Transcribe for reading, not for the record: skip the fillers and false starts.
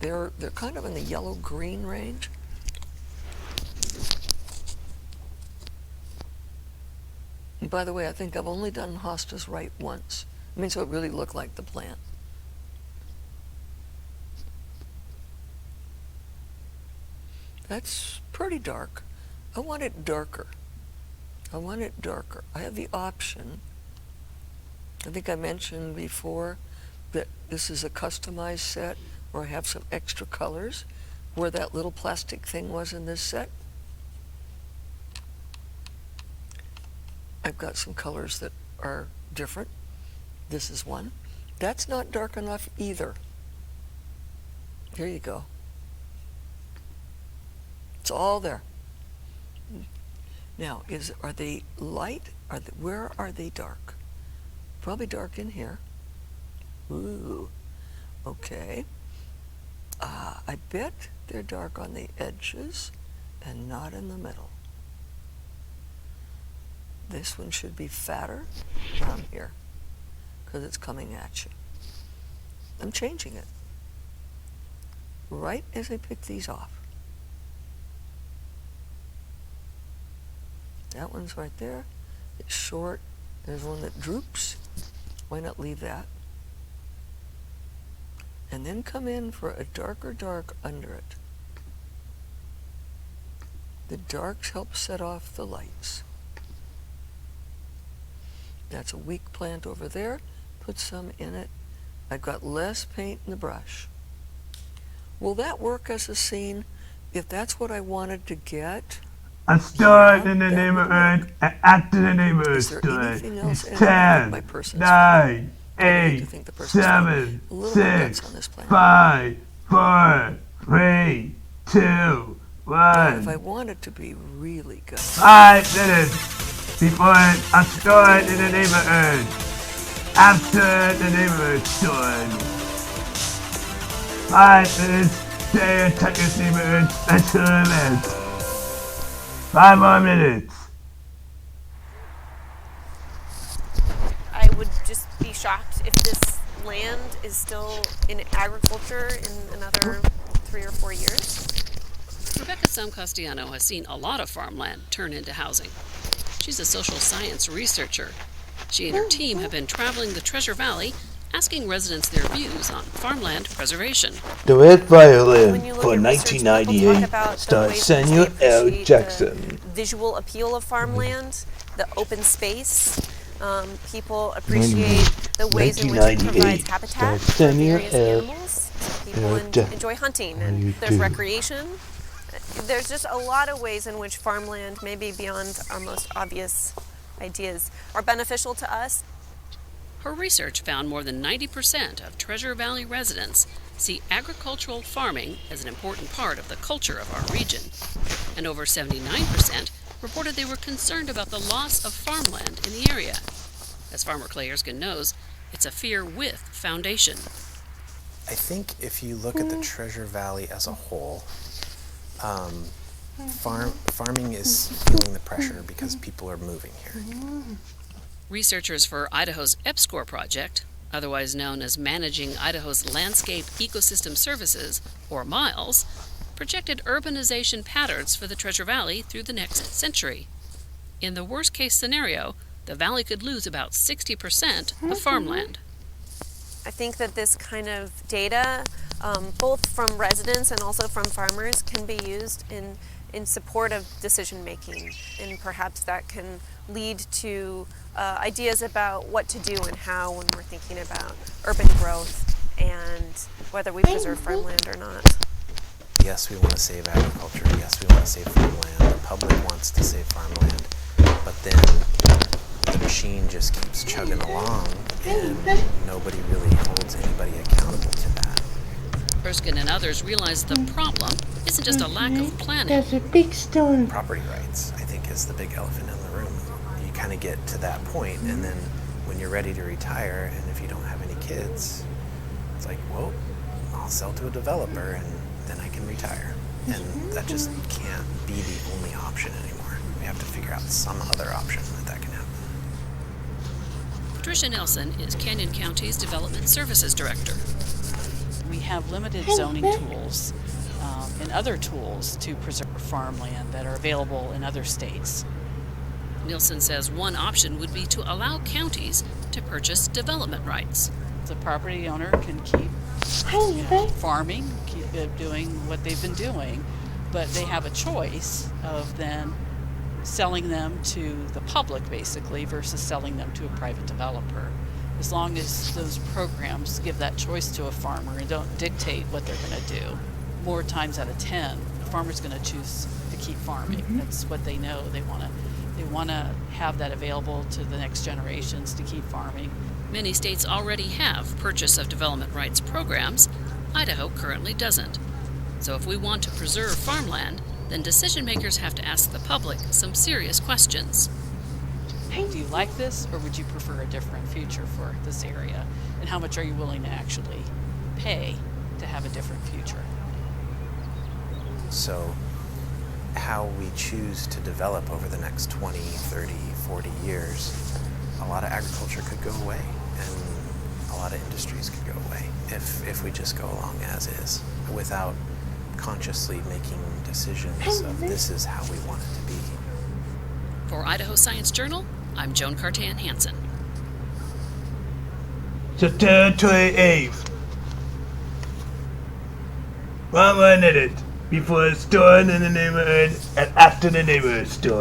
They're kind of in the yellow-green range. And by the way, I think I've only done hostas right once. I mean, so it really looked like the plant. That's pretty dark. I want it darker. I want it darker. I have the option. I think I mentioned before that this is a customized set where I have some extra colors where that little plastic thing was in this set. I've got some colors that are different. This is one. That's not dark enough either. Here you go. It's all there. Now, are they light? Where are they dark? Probably dark in here. Ooh, okay. I bet they're dark on the edges and not in the middle. This one should be fatter down here because it's coming at you. I'm changing it right as I pick these off. That one's right there. It's short. There's one that droops. Why not leave that? And then come in for a darker dark under it. The darks help set off the lights. That's a weak plant over there. Put some in it. I've got less paint in the brush. Will that work as a scene? If that's what I wanted to get. A start in the neighborhood, an act in the neighborhood stood. It's 10, 9, 8, 7, 6, 5, 4, 3, 2, 1. If I want it to be really good. 5 minutes before a start in the neighborhood. After the neighborhood stood. 5 minutes, stay in Tucker's neighborhood special event. 5 more minutes. I would just be shocked if this land is still in agriculture in another 3 or 4 years. Rebecca Samcastiano has seen a lot of farmland turn into housing. She's a social science researcher. She and her team have been traveling the Treasure Valley, asking residents their views on farmland preservation. The Red Violin for 1998 stars Samuel L. Jackson. Visual appeal of farmland, the open space. People appreciate the ways in which it provides habitat for various animals. People enjoy hunting, and there's recreation. There's just a lot of ways in which farmland, maybe beyond our most obvious ideas, are beneficial to us. Her research found more than 90% of Treasure Valley residents see agricultural farming as an important part of the culture of our region, and over 79% reported they were concerned about the loss of farmland in the area. As farmer Clay Erskine knows, it's a fear with foundation. I think if you look at the Treasure Valley as a whole, farming is feeling the pressure because people are moving here. Researchers for Idaho's EPSCoR project, otherwise known as Managing Idaho's Landscape Ecosystem Services, or MILES, projected urbanization patterns for the Treasure Valley through the next century. In the worst-case scenario, the valley could lose about 60% of farmland. I think that this kind of data, both from residents and also from farmers, can be used in support of decision making, and perhaps that can lead to ideas about what to do and how when we're thinking about urban growth and whether we preserve farmland or not. Yes, we want to save agriculture. Yes, we want to save farmland. The public wants to save farmland, but then the machine just keeps chugging along and nobody really holds anybody accountable to that. Erskine and others realize the problem isn't just a lack of planning. There's a big stone. Property rights, I think, is the big elephant in the room. You kind of get to that point, and then when you're ready to retire, and if you don't have any kids, it's like, well, I'll sell to a developer, and then I can retire. And that just can't be the only option anymore. We have to figure out some other option that can happen. Patricia Nelson is Canyon County's Development Services Director. we have limited zoning tools and other tools to preserve farmland that are available in other states. Nielsen says one option would be to allow counties to purchase development rights. The property owner can keep farming, keep doing what they've been doing, but they have a choice of then selling them to the public, basically, versus selling them to a private developer. As long as those programs give that choice to a farmer and don't dictate what they're going to do, more times out of 10, the farmer's going to choose to keep farming. That's what they know. They want to have that available to the next generations to keep farming. Many states already have purchase of development rights programs. Idaho currently doesn't. So if we want to preserve farmland, then decision makers have to ask the public some serious questions. Do you like this, or would you prefer a different future for this area? And how much are you willing to actually pay to have a different future? So how we choose to develop over the next 20, 30, 40 years, a lot of agriculture could go away and a lot of industries could go away if we just go along as is without consciously making decisions of this is how we want it to be. For Idaho Science Journal, I'm Joan Cartan Hansen. September 28th. 1 minute before the storm in the neighborhood and after the neighborhood storm.